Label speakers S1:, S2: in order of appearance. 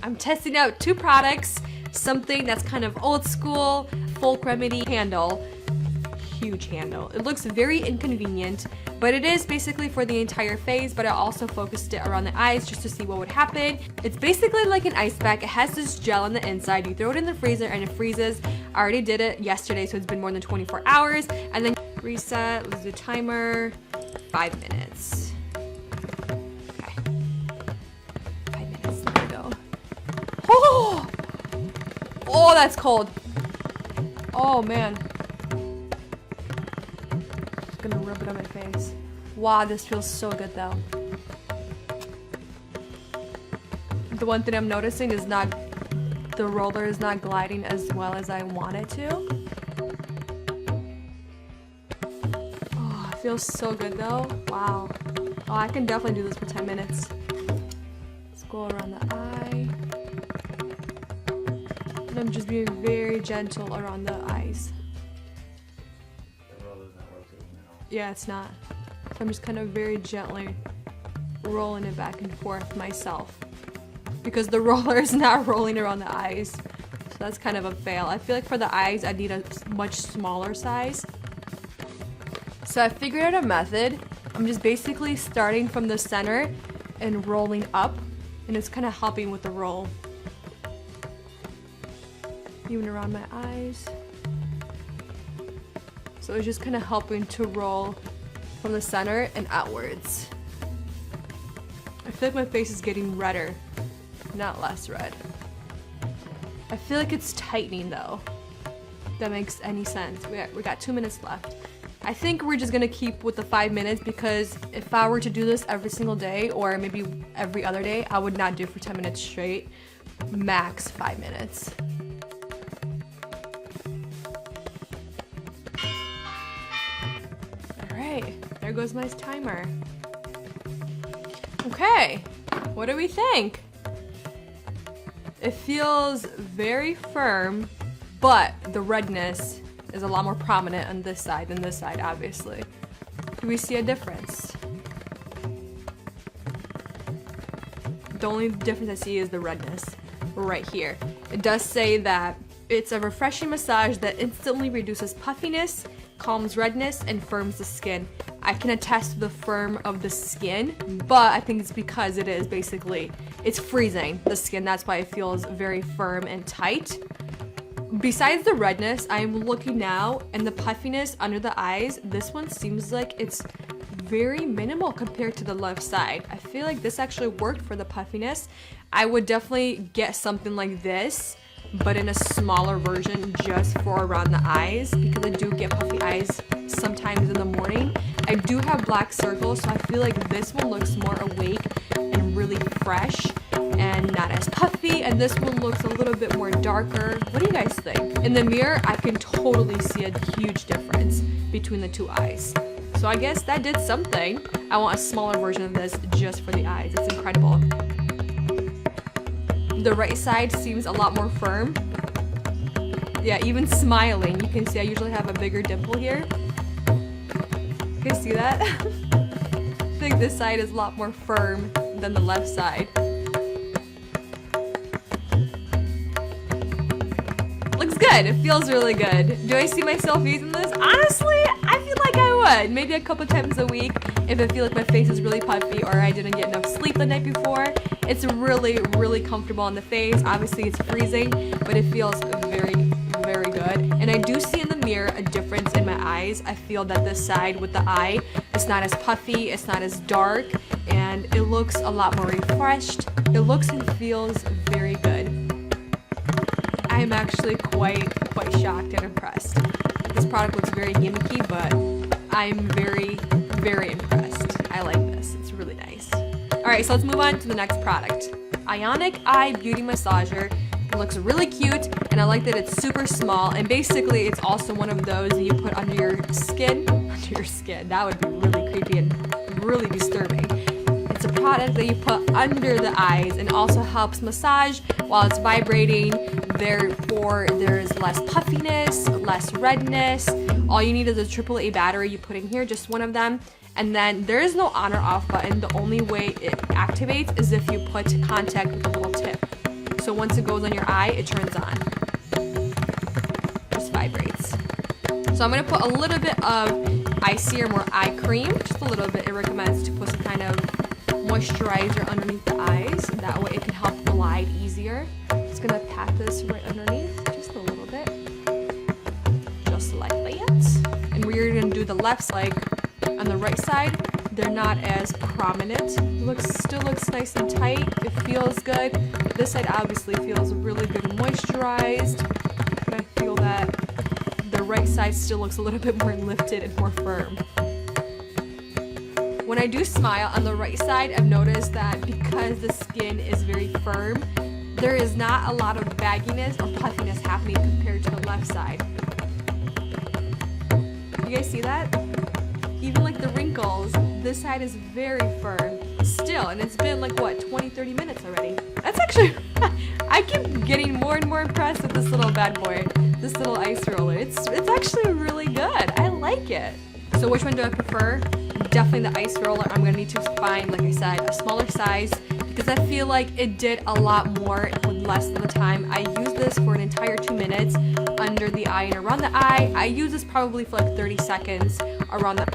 S1: I'm testing out two products, something that's kind of old school, folk remedy handle, huge handle. It looks very inconvenient, but it is basically for the entire face, but I also focused it around the eyes just to see what would happen. It's basically like an ice pack. It has this gel on the inside. You throw it in the freezer and it freezes. I already did it yesterday, so it's been more than 24 hours. And then reset, let's do timer, 5 minutes. Okay, 5 minutes, there we go. Oh, oh, that's cold. Oh man. Just gonna rub it on my face. Wow, this feels so good though. The one thing I'm noticing is the roller is not gliding as well as I want it to. Oh, it feels so good though. Wow. Oh, I can definitely do this for 10 minutes. Let's go around the eye. And I'm just being very gentle around the eyes.
S2: The roller's not rotating at all.
S1: Yeah, it's not. So I'm just kind of very gently rolling it back and forth myself. Because the roller is not rolling around the eyes. So that's kind of a fail. I feel like for the eyes, I need a much smaller size. So I figured out a method. I'm just basically starting from the center and rolling up. And it's kind of helping with the roll. Even around my eyes. So it's just kind of helping to roll from the center and outwards. I feel like my face is getting redder, not less red. I feel like it's tightening though. If that makes any sense. We got 2 minutes left. I think we're just gonna keep with the 5 minutes because if I were to do this every single day or maybe every other day, I would not do it for 10 minutes straight. Max 5 minutes. There goes my timer. Okay, what do we think? It feels very firm, but the redness is a lot more prominent on this side than this side, obviously. Do we see a difference? The only difference I see is the redness right here. It does say that it's a refreshing massage that instantly reduces puffiness, calms redness, and firms the skin. I can attest to the firm of the skin, but I think it's because it is basically, it's freezing the skin. That's why it feels very firm and tight. Besides the redness, I'm looking now and the puffiness under the eyes, this one seems like it's very minimal compared to the left side. I feel like this actually worked for the puffiness. I would definitely get something like this, but in a smaller version just for around the eyes because I do get puffy eyes sometimes in the morning. I do have black circles, so I feel like this one looks more awake and really fresh and not as puffy, and this one looks a little bit more darker. What do you guys think? In the mirror, I can totally see a huge difference between the two eyes. So I guess that did something. I want a smaller version of this just for the eyes. It's incredible. The right side seems a lot more firm. Yeah, even smiling, you can see I usually have a bigger dimple here. You can see that? I think this side is a lot more firm than the left side. Looks good. It feels really good. Do I see myself using this? Honestly, I feel like I would. Maybe a couple times a week if I feel like my face is really puffy or I didn't get enough sleep the night before. It's really, really comfortable on the face. Obviously, it's freezing, but it feels very, very good. And I do see in the mirror a difference in my eyes. I feel that this side with the eye, it's not as puffy, it's not as dark, and it looks a lot more refreshed. It looks and feels very good. I'm actually quite shocked and impressed. This product looks very gimmicky, but I'm very, very impressed. I like this. It's really nice. Alright, so let's move on to the next product. Ionic Eye Beauty Massager. It looks really cute, and I like that it's super small, and basically it's also one of those that you put under your skin. Under your skin. That would be really creepy and really disturbing. It's a product that you put under the eyes and also helps massage while it's vibrating. Therefore, there's less puffiness, less redness. All you need is a AAA battery you put in here, just one of them. And then there is no on or off button. The only way it activates is if you put contact with a little tip. So once it goes on your eye, it turns on. Just vibrates. So I'm going to put a little bit of eye serum or eye cream, just a little bit. It recommends to put some kind of moisturizer underneath the eyes. That way it can help glide easier. Just going to pat this right underneath, just a little bit. Just like that. And we're going to do the left side. On the right side, they're not as prominent. Still looks nice and tight. It feels good. This side obviously feels really good and moisturized. But I feel that the right side still looks a little bit more lifted and more firm. When I do smile on the right side, I've noticed that because the skin is very firm, there is not a lot of bagginess or puffiness happening compared to the left side. You guys see that? Even like the wrinkles, this side is very firm still, and it's been like what, 20-30 minutes already. That's actually I keep getting more and more impressed with this little bad boy, this little ice roller. It's actually really good. I like it. So which one do I prefer? Definitely the ice roller. I'm gonna need to find, like I said, a smaller size because I feel like it did a lot more with less of the time. I used this for an entire 2 minutes under the eye and around the eye. I use this probably for like 30 seconds around the